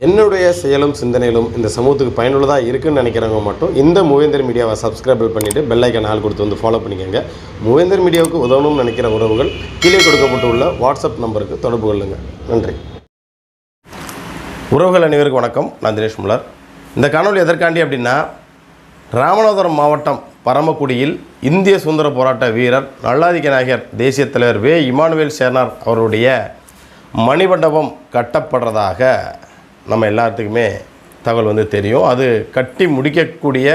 என்னுடைய செயலும் சிந்தனையிலும் இந்த சமூகத்துக்கு பயனுள்ளதாக இருக்குன்னு நினைக்கிறவங்க மட்டும் இந்த மூவேந்தர் மீடியாவை சப்ஸ்கிரைப் பண்ணிவிட்டு பெல் ஐக்கான் ஆல் கொடுத்து வந்து ஃபாலோ பண்ணிக்கோங்க. மூவேந்தர் மீடியாவுக்கு உதவணும்னு நினைக்கிற உறவுகள் கீழே கொடுக்கப்பட்டுள்ள வாட்ஸ்அப் நம்பருக்கு தொடர்பு கொள்ளுங்கள். நன்றி. உறவுகள் அனைவருக்கும் வணக்கம். நான் தினேஷ் முல்லர். இந்த காணொலி எதற்காண்டி அப்படின்னா, ராமநாதபுரம் மாவட்டம் பரமக்குடியில் இந்திய சுதந்திர போராட்ட வீரர் நல்லாதிக்க நாயகர் தேசிய தலைவர் வே இமானுவேல் சேனார் அவருடைய மணிமண்டபம் கட்டப்படுறதாக நம்ம எல்லாத்துக்குமே தகவல் தெரியும். அது கட்டி முடிக்கக்கூடிய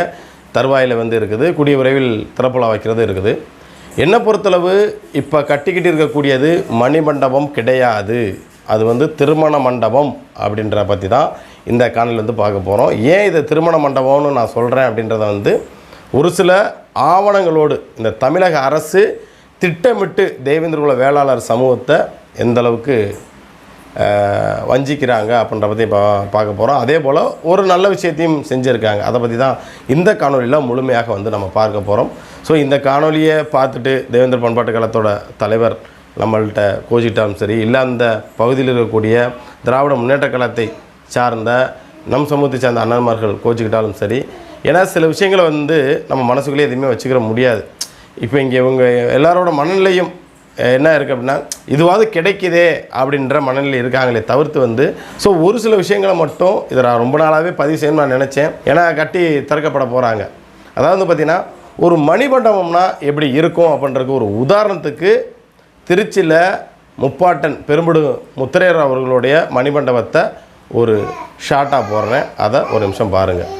தருவாயில் இருக்குது. கூடிய விரைவில் திறப்புலா வைக்கிறது இருக்குது. என்னை பொறுத்தளவு இப்போ கட்டிக்கிட்டு இருக்கக்கூடியது மணிமண்டபம் கிடையாது, அது திருமண மண்டபம் அப்படின்ற பற்றி தான் இந்த காணொலியில் பார்க்க போகிறோம். ஏன் இது திருமண மண்டபம்னு நான் சொல்கிறேன் அப்படின்றத ஒரு சில ஆவணங்களோடு இந்த தமிழக அரசு திட்டமிட்டு தேவேந்திரகுல வேளாளர் சமூகத்தை எந்தளவுக்கு வஞ்சிக்கிறாங்க அப்படின்ற பற்றி பார்க்க போகிறோம். அதே போல் ஒரு நல்ல விஷயத்தையும் செஞ்சுருக்காங்க. அதை பற்றி தான் இந்த காணொலியில் முழுமையாக நம்ம பார்க்க போகிறோம். ஸோ இந்த காணொலியை பார்த்துட்டு தேவேந்திர பண்பாட்டு கழகத்தோட தலைவர் நம்மள்கிட்ட கோச்சிட்டாலும் சரி, இல்லை அந்த பகுதியில் இருக்கக்கூடிய திராவிட முன்னேற்ற கழகத்தை சார்ந்த நம் சமூகத்தை சார்ந்த அண்ணன்மார்கள் கோச்சிக்கிட்டாலும் சரி, ஏன்னா சில விஷயங்களை நம்ம மனசுக்குள்ளே எதுவுமே வச்சுக்கிற முடியாது. இப்போ இங்கே இவங்க எல்லாரோட மனநிலையும் என்ன இருக்குது அப்படின்னா, இதுவாது கிடைக்குதே அப்படின்ற மனநிலை இருக்காங்களே தவிர்த்து ஸோ ஒரு சில விஷயங்களை மட்டும் இதை நான் ரொம்ப நாளாகவே பதிவு செய்யணும்னு நான் நினச்சேன். ஏன்னா கட்டி திறக்கப்பட போகிறாங்க. அதாவது பார்த்திங்கன்னா, ஒரு மணிமண்டபம்னா எப்படி இருக்கும் அப்படின்றதுக்கு ஒரு உதாரணத்துக்கு திருச்சியில் முப்பாட்டன் பெரும்படு முத்தரையர் அவர்களுடைய மணிமண்டபத்தை ஒரு ஷார்ட்டாக போடுறேன். அதை ஒரு நிமிஷம் பாருங்கள்.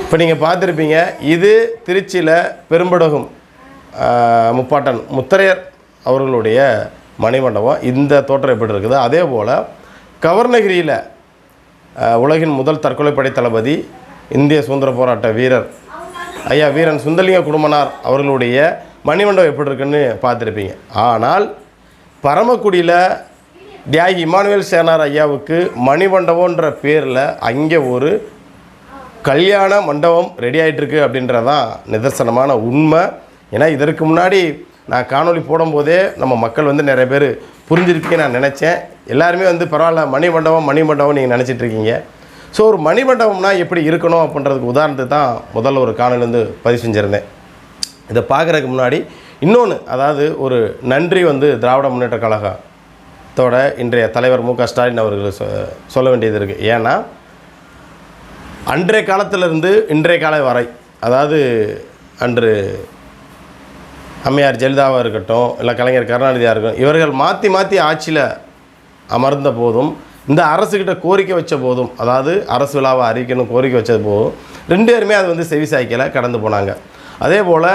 இப்போ நீங்கள் பார்த்துருப்பீங்க, இது திருச்சியில் பெரும்படகும் முப்பாட்டன் முத்தரையர் அவர்களுடைய மணிமண்டபம். இந்த தோற்றம் எப்படி இருக்குது. அதே போல் கவர்னகிரியில் உலகின் முதல் தற்கொலைப்படை தளபதி இந்திய சுதந்திர போராட்ட வீரர் ஐயா வீரன் சுந்தரலிங்க குடும்பனார் அவர்களுடைய மணிமண்டபம் எப்படி இருக்குன்னு பார்த்துருப்பீங்க. ஆனால் பரமக்குடியில் தியாகி இமானுவேல் சேனார் ஐயாவுக்கு மணிமண்டபம்ன்ற பேரில் அங்கே ஒரு கல்யாண மண்டபம் ரெடி ஆகிட்டுருக்கு அப்படின்றதான் நிதர்சனமான உண்மை. ஏன்னா இதற்கு முன்னாடி நான் காணொலி போடும்போதே நம்ம மக்கள் நிறைய பேர் புரிஞ்சிருக்கேன்னு நான் நினச்சேன். எல்லாருமே பரவாயில்ல மணிமண்டபம் நீங்கள் நினச்சிட்ருக்கீங்க. ஸோ ஒரு மணிமண்டபம்னா எப்படி இருக்கணும் அப்படின்றதுக்கு உதாரணத்துக்கு தான் முதல்ல ஒரு காணொலி பதிவு செஞ்சுருந்தேன். இதை பார்க்குறதுக்கு முன்னாடி இன்னொன்று, அதாவது ஒரு நன்றி திராவிட முன்னேற்ற கழகத்தோட இன்றைய தலைவர் மு க ஸ்டாலின் அவர்கள் சொல்ல வேண்டியது இருக்குது. ஏன்னா அன்றைய காலத்திலிருந்து இன்றைய காலம் வரை, அதாவது அன்று அம்மையார் ஜெயலலிதாவாக இருக்கட்டும், இல்லை கலைஞர் கருணாநிதியாக இருக்கட்டும், இவர்கள் மாற்றி மாற்றி ஆட்சியில் அமர்ந்த போதும், இந்த அரசுக்கிட்ட கோரிக்கை வச்ச போதும், அதாவது அரசு விழாவை அறிவிக்கணும் கோரிக்கை வச்சது போதும், ரெண்டு பேருமே அது செவிசாய்க்கலை, கடந்து போனாங்க. அதே போல்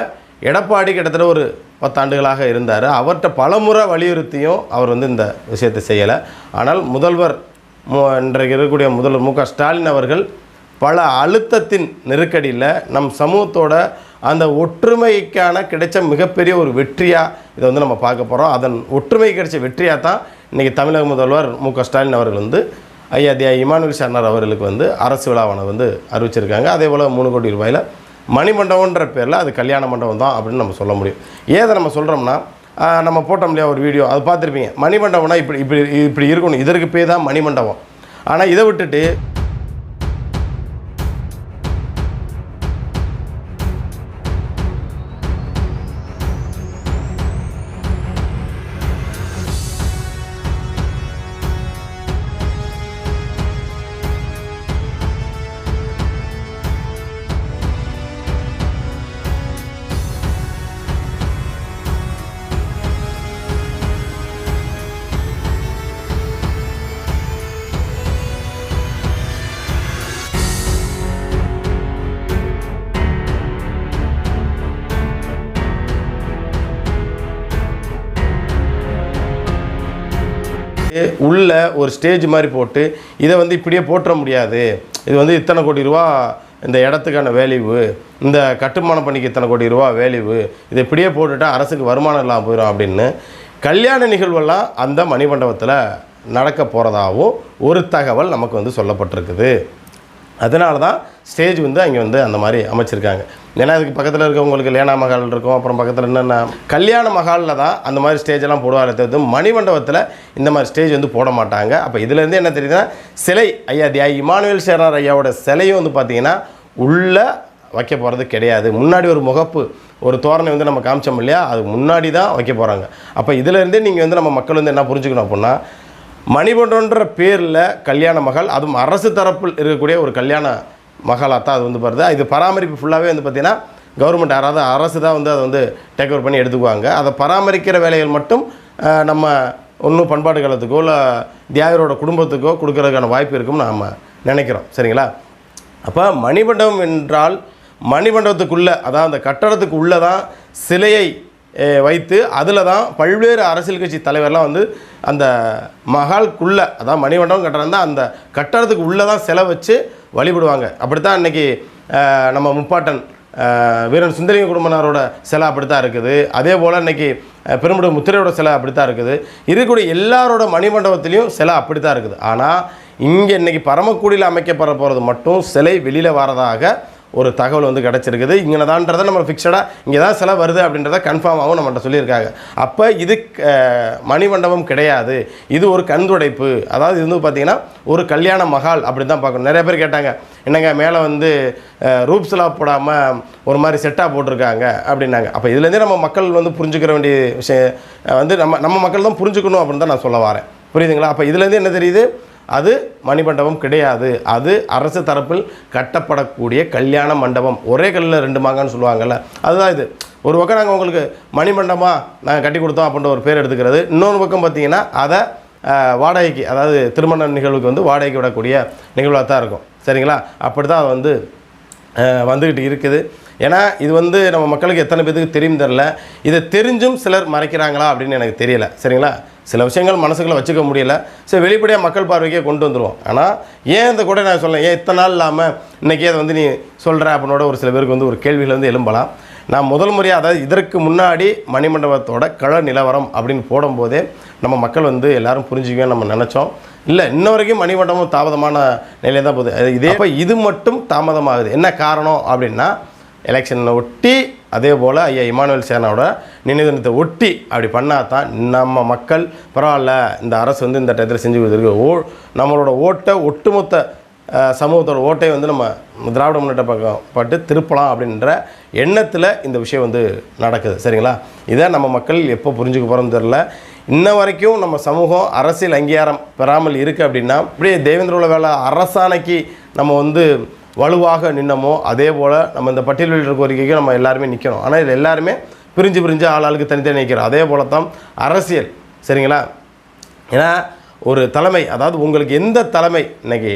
எடப்பாடி கிட்டத்தட்ட ஒரு 10 ஆண்டுகளாக இருந்தார். அவர்கிட்ட பலமுறை வலியுறுத்தியும் அவர் இந்த விஷயத்தை செய்யலை. ஆனால் முதல்வர் இன்றைக்கு இருக்கக்கூடிய முதல்வர் மு க ஸ்டாலின் அவர்கள் பல அழுத்தத்தின் நெருக்கடியில் நம் சமூகத்தோட அந்த ஒற்றுமைக்கான கிடைச்ச மிகப்பெரிய ஒரு வெற்றியாக இதை நம்ம பார்க்க போகிறோம். அதன் ஒற்றுமை கிடைச்ச வெற்றியாக தான் இன்றைக்கி தமிழக முதல்வர் மு க ஸ்டாலின் அவர்கள் ஐயா தியாகி இமானுவேல் சேனார் அவர்களுக்கு அரசு விழாவான அறிவிச்சிருக்காங்க. அதே போல் 3 கோடி ரூபாயில் மணிமண்டபம்ன்ற பேரில் அது கல்யாண மண்டபம் தான் அப்படின்னு நம்ம சொல்ல முடியும். ஏதை நம்ம சொல்கிறோம்னா, நம்ம போட்டோம் இல்லையா ஒரு வீடியோ, அது பார்த்துருப்பீங்க. மணிமண்டபம்னா இப்படி இருக்கணும், இதற்கு பேர் தான் மணிமண்டபம். ஆனால் இதை விட்டுட்டு உள்ள ஒரு ஸ்டேஜ் மாதிரி போட்டு இதை வந்து இப்படியே போட்டுற முடியாது, இது வந்து இத்தனை கோடி ரூபா இந்த இடத்துக்கான வேல்யூவு, இந்த கட்டுமானம் பண்ணிக்க இத்தனை கோடி ரூபா வேல்யூவு, இதை இப்படியே போட்டுட்டா அரசுக்கு வருமானம் இல்லாமல் போயிடும் அப்படின்னு கல்யாண நிகழ்வெல்லாம் அந்த மணிமண்டபத்தில் நடக்க போகிறதாகவும் ஒரு தகவல் நமக்கு வந்து சொல்லப்பட்டிருக்குது. அதனால தான் ஸ்டேஜ் வந்து அங்கே வந்து அந்த மாதிரி அமைச்சிருக்காங்க. ஏன்னா அதுக்கு பக்கத்தில் இருக்கவங்களுக்கு லேனா மஹால் இருக்கும், அப்புறம் பக்கத்தில் என்னென்ன கல்யாண மஹாலில் தான் அந்த மாதிரி ஸ்டேஜெல்லாம் போடுவாங்க, தவிர்த்து மணிமண்டபத்தில் இந்த மாதிரி ஸ்டேஜ் வந்து போட மாட்டாங்க. அப்போ இதுலேருந்து என்ன தெரியுதுன்னா, சிலை ஐயா தியாகி இமானுவேல் சேனார் ஐயாவோட சிலையும் வந்து பார்த்திங்கன்னா உள்ளே வைக்க போகிறது கிடையாது. முன்னாடி ஒரு முகப்பு ஒரு தோரணை வந்து நம்ம காமிச்சோம் இல்லையா, அது முன்னாடி தான் வைக்க போகிறாங்க. அப்போ இதிலேருந்தே நீங்கள் வந்து நம்ம மக்கள் வந்து என்ன புரிஞ்சுக்கணும் அப்படின்னா, மணிமண்டபன்ற பேரில் கல்யாண மகள், அதுவும் அரசு தரப்பில் இருக்கக்கூடிய ஒரு கல்யாண மகளாக தான் அது வந்து வருது. இது பராமரிப்பு ஃபுல்லாகவே வந்து பார்த்திங்கன்னா கவர்மெண்ட் யாராவது அரசு தான் வந்து அதை வந்து டேக் ஓவர் பண்ணி எடுத்துக்குவாங்க. அதை பராமரிக்கிற வேலைகள் மட்டும் நம்ம இன்னும் பண்பாட்டு காலத்துக்கோ இல்லை தியாகரோட குடும்பத்துக்கோ கொடுக்கறதுக்கான வாய்ப்பு இருக்கும்னு நாம் நினைக்கிறோம். சரிங்களா? அப்போ மணிமண்டபம் என்றால் மணிமண்டபத்துக்குள்ளே, அதாவது அந்த கட்டடத்துக்கு உள்ளே தான் சிலையை வைத்து அதில் தான் பல்வேறு அரசியல் கட்சி தலைவர்லாம் வந்து அந்த மஹாலுக்குள்ளே, அதாவது மணிமண்டபம் கட்டடம் தான், அந்த கட்டடத்துக்கு உள்ளே தான் சிலை வச்சு வழிபடுவாங்க. அப்படித்தான் இன்றைக்கி நம்ம முப்பாட்டன் வீரன் சுந்தரிங்க குடும்பனாரோட சிலை அப்படித்தான் இருக்குது. அதே போல் இன்றைக்கி பெரும்புடு முத்திரையோட சிலை அப்படித்தான் இருக்குது. இருக்கக்கூடிய எல்லாரோட மணிமண்டபத்துலேயும் சிலை அப்படித்தான் இருக்குது. ஆனால் இங்கே இன்றைக்கி பரமக்குடியில் அமைக்கப்பட போகிறது மட்டும் சிலை வெளியில் வரதாக ஒரு தகவல் வந்து கிடச்சிருக்குது. இங்கே தான்றதை நம்ம ஃபிக்ஸடாக இங்கே தான் சிலை வருது அப்படின்றத கன்ஃபார்மாகவும் நம்மகிட்ட சொல்லியிருக்காங்க. அப்போ இது மணிமண்டபம் கிடையாது, இது ஒரு கண்துடைப்பு. அதாவது இது வந்து பார்த்திங்கன்னா ஒரு கல்யாண மஹால் அப்படி தான் பார்க்கணும். நிறைய பேர் கேட்டாங்க, என்னங்க மேலே வந்து ரூப்ஸ்லாம் போடாமல் ஒரு மாதிரி செட்டாக போட்டிருக்காங்க அப்படின்னாங்க. அப்போ இதுலேருந்தே நம்ம மக்கள் வந்து புரிஞ்சுக்கிற வேண்டிய விஷயம் வந்து நம்ம மக்கள் தான் புரிஞ்சுக்கணும் அப்படின்னு தான் நான் சொல்ல வரேன். புரியுதுங்களா? அப்போ இதுலேருந்து என்ன தெரியுது, அது மணிமண்டபம் கிடையாது, அது அரசு தரப்பில் கட்டப்படக்கூடிய கல்யாண மண்டபம். ஒரே கல்லில் ரெண்டு மாங்கன்னு சொல்லுவாங்கள்ல, அதுதான் இது. ஒரு பக்கம் நாங்கள் உங்களுக்கு மணிமண்டபமாக நாங்கள் கட்டி கொடுத்தோம் அப்படின்ற ஒரு பேர் எடுத்துக்கிறது, இன்னொரு பக்கம் பார்த்திங்கன்னா அதை வாடகைக்கு, அதாவது திருமண நிகழ்வுக்கு வந்து வாடகைக்கு விடக்கூடிய நிகழ்வாக தான் இருக்கும். சரிங்களா? அப்படி தான் அது வந்து வந்துக்கிட்டு இருக்குது. ஏன்னா இது வந்து நம்ம மக்களுக்கு எத்தனை பேருக்கு தெரியும் தெரில, இதை தெரிஞ்சும் சிலர் மறைக்கிறாங்களா அப்படின்னு எனக்கு தெரியலை. சரிங்களா? சில விஷயங்கள் மனசுக்குள்ளே வச்சுக்க முடியல, சரி வெளிப்படையாக மக்கள் பார்வைக்கே கொண்டு வந்துடுவோம். ஆனால் ஏன் இந்த கூட நான் சொல்லேன், ஏன் இத்தனை நாள் இல்லாமல் இன்றைக்கி அதை வந்து நீ சொல்கிற அப்படின்னோட ஒரு சில பேருக்கு வந்து ஒரு கேள்விகள் வந்து எழும்பலாம். நான் முதல் முறையாக, அதாவது இதற்கு முன்னாடி மணிமண்டபத்தோட கள நிலவரம் அப்படின்னு போடும்போதே நம்ம மக்கள் வந்து எல்லோரும் புரிஞ்சுக்குவேன் நம்ம நினச்சோம். இல்லை, இன்ன வரைக்கும் மணிமண்டபம் தாமதமான நிலையை தான் போகுது. இதே அப்போ இது மட்டும் தாமதமாகுது. என்ன காரணம் அப்படின்னா, எலெக்ஷனை ஒட்டி அதே போல் ஐயா இமானுவேல் சேனாவோட நினைவு தினத்தை ஒட்டி அப்படி பண்ணால் தான் நம்ம மக்கள் பரவாயில்ல, இந்த அரசு வந்து இந்த டயத்தில் செஞ்சு கொடுத்துருக்கு, நம்மளோட ஓட்டை, ஒட்டுமொத்த சமூகத்தோட ஓட்டை வந்து நம்ம திராவிட முன்னேற்ற பக்கம் பட்டு திருப்பலாம் அப்படின்ற எண்ணத்தில் இந்த விஷயம் வந்து நடக்குது. சரிங்களா? இதை நம்ம மக்கள் எப்போ புரிஞ்சுக்க போகிறோம்னு தெரில. இன்ன வரைக்கும் நம்ம சமூகம் அரசியல் அங்கீகாரம் பெறாமல் இருக்குது அப்படின்னா, இப்படியே தேவேந்திர வேலை அரசாணைக்கு நம்ம வந்து வலுவாக நின்னமோ அதே போல் நம்ம இந்த பட்டியல் வெளியிட்ட கோரிக்கைக்கு நம்ம எல்லாருமே நிற்கணும். ஆனால் இதில் எல்லாருமே பிரிஞ்சு ஆளாளுக்கு தனித்தனி நிற்கிறோம். அதே போல தான் அரசியல். சரிங்களா? ஏன்னா ஒரு தலைமை, அதாவது உங்களுக்கு எந்த தலைமை இன்றைக்கி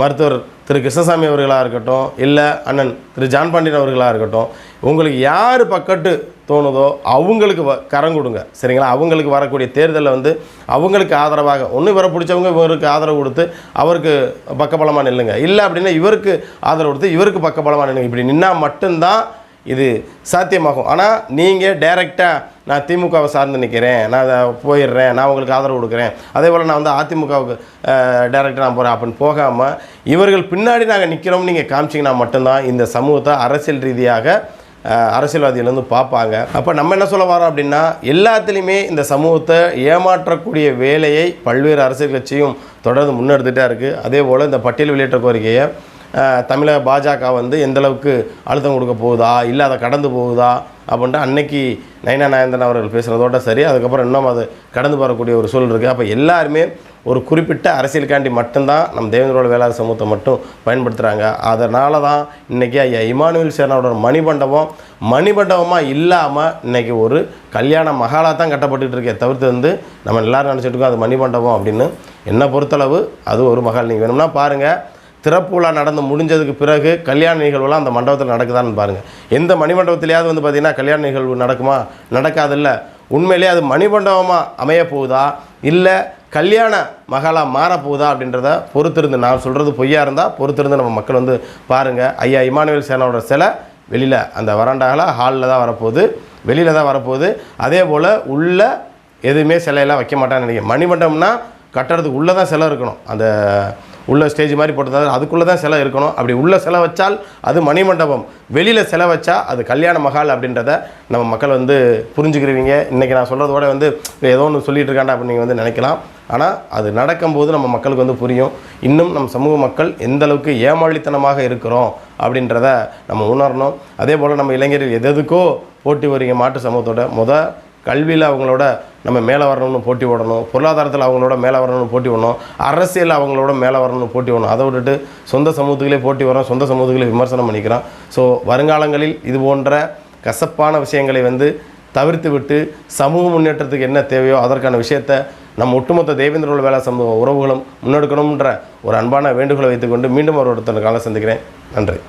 மருத்துவர் திரு கிருஷ்ணசாமி அவர்களாக இருக்கட்டும், இல்லை அண்ணன் திரு ஜான் பாண்டியன் அவர்களாக இருக்கட்டும், உங்களுக்கு யார் பக்கத்து தோணுதோ அவங்களுக்கு கரம் கொடுங்க. சரிங்களா? அவங்களுக்கு வரக்கூடிய தேர்தலில் வந்து அவங்களுக்கு ஆதரவாக, ஒன்று இவரை பிடிச்சவங்க இவருக்கு ஆதரவு கொடுத்து அவருக்கு பக்கபலமாக நில்லுங்க, இல்லை அப்படின்னா இவருக்கு ஆதரவு கொடுத்து இவருக்கு பக்கபலமாக நில்லுங்க. இப்படி நின்னால் மட்டும்தான் இது சாத்தியமாகும். ஆனால் நீங்கள் டைரெக்டாக நான் திமுகவை சார்ந்து நிற்கிறேன், நான் அதை போயிடுறேன், நான் உங்களுக்கு ஆதரவு கொடுக்குறேன், அதே போல் நான் வந்து அதிமுகவுக்கு டைரெக்டாக நான் போகிறேன் அப்படின்னு போகாமல் இவர்கள் பின்னாடி நாங்கள் நிற்கிறோம் நீங்கள் காமிச்சிங்கன்னா மட்டும்தான் இந்த சமூகத்தை அரசியல் ரீதியாக அரசியல்வாதிகள் வந்து பார்ப்பாங்க. அப்போ நம்ம என்ன சொல்ல வரோம் அப்படின்னா, எல்லாத்துலேயுமே இந்த சமூகத்தை ஏமாற்றக்கூடிய வேலையை பல்வேறு அரசியல் கட்சியும் தொடர்ந்து முன்னெடுத்துகிட்டே இருக்குது. அதே போல் இந்த பட்டியல் வெளியேற்ற கோரிக்கையை தமிழக பாஜக வந்து எந்தளவுக்கு அழுத்தம் கொடுக்க போகுதா, இல்லை அதை கடந்து போகுதா அப்படின்ட்டு அன்னைக்கு நயனா நாயந்தன் அவர்கள் பேசுகிறதோட சரி, அதுக்கப்புறம் இன்னும் அது கடந்து போகக்கூடிய ஒரு சூழல் இருக்குது. அப்போ எல்லாருமே ஒரு குறிப்பிட்ட அரசியலுக்காண்டி மட்டும்தான் நம்ம தேவேந்திரோட வேளாண் சமூகத்தை மட்டும் பயன்படுத்துகிறாங்க. அதனால தான் இன்றைக்கி ஐயா இமானுவேல் சேனாவோட மணிமண்டபமாக இல்லாமல் இன்றைக்கி ஒரு கல்யாண மஹாலாக தான் கட்டப்பட்டுக்கிட்டு இருக்கே தவிர்த்து வந்து நம்ம எல்லோரும் நினச்சிட்டு இருக்கோம் அது மணிமண்டபம் அப்படின்னு. என்னை பொறுத்தளவு அது ஒரு மஹால். நீங்கள் வேணும்னா பாருங்கள், திறப்புலா நடந்து முடிஞ்சதுக்கு பிறகு கல்யாண நிகழ்வுலாம் அந்த மண்டபத்தில் நடக்குதான்னு பாருங்கள். எந்த மணிமண்டபத்திலேயாவது வந்து பார்த்திங்கன்னா கல்யாண நிகழ்வு நடக்குமா? நடக்காதில்ல. உண்மையிலே அது மணிமண்டபமாக அமைய போகுதா, இல்லை கல்யாண மகாலாக மாறப்போகுதா அப்படின்றத பொறுத்திருந்து, நான் சொல்கிறது பொய்யா இருந்தால் பொறுத்திருந்து நம்ம மக்கள் வந்து பாருங்கள். ஐயா இமானுவேல் சேனாவோட சிலை வெளியில் அந்த வராண்டாவில் ஹாலில் தான் வரப்போகுது, வெளியில் தான் வரப்போகுது. அதே போல் உள்ள எதுவுமே சிலையெல்லாம் வைக்க மாட்டான்னு நினைக்கிறேன். மணிமண்டபம்னா கட்டுறதுக்கு உள்ளே தான் சிலை இருக்கணும், அந்த உள்ள ஸ்டேஜ் மாதிரி போட்டது அதுக்குள்ளே தான் சிலை இருக்கணும். அப்படி உள்ள சிலை வச்சால் அது மணிமண்டபம், வெளியில் சிலை வச்சா அது கல்யாண மகால் அப்படின்றத நம்ம மக்கள் வந்து புரிஞ்சுக்கிருவீங்க. இன்றைக்கி நான் சொல்கிறத விட வந்து ஏதோ ஒன்று சொல்லிட்டு இருக்காண்டா அப்படின்னு நீங்கள் வந்து நினைக்கலாம். ஆனால் அது நடக்கும்போது நம்ம மக்களுக்கு வந்து புரியும். இன்னும் நம்ம சமூக மக்கள் எந்த அளவுக்கு ஏமாளித்தனமாக இருக்கிறோம் அப்படின்றத நம்ம உணரணும். அதே போல் நம்ம இளைஞர்கள் எதுக்கோ போட்டி வரீங்க மாட்டு சமூகத்தோட கல்வியில் அவங்களோட நம்ம மேலே வரணும்னு போட்டி ஓடணும், பொருளாதாரத்தில் அவங்களோட மேலே வரணும்னு போட்டி ஓடணும், அரசியல் அவங்களோட மேலே வரணும்னு போட்டி ஓடணும். அதை விட்டுட்டு சொந்த சமூகத்துகளே போட்டி வரோம், சொந்த சமூகத்துகளே விமர்சனம் பண்ணிக்கிறோம். ஸோ வருங்காலங்களில் இது போன்ற கசப்பான விஷயங்களை வந்து தவிர்த்து விட்டு சமூக முன்னேற்றத்துக்கு என்ன தேவையோ அதற்கான விஷயத்தை நம்ம ஒட்டுமொத்த தேவேந்திர வேலை சமூக உறவுகளும் முன்னெடுக்கணுன்ற ஒரு அன்பான வேண்டுகோளை வைத்துக்கொண்டு மீண்டும் ஒரு காலம் சந்திக்கிறேன். நன்றி.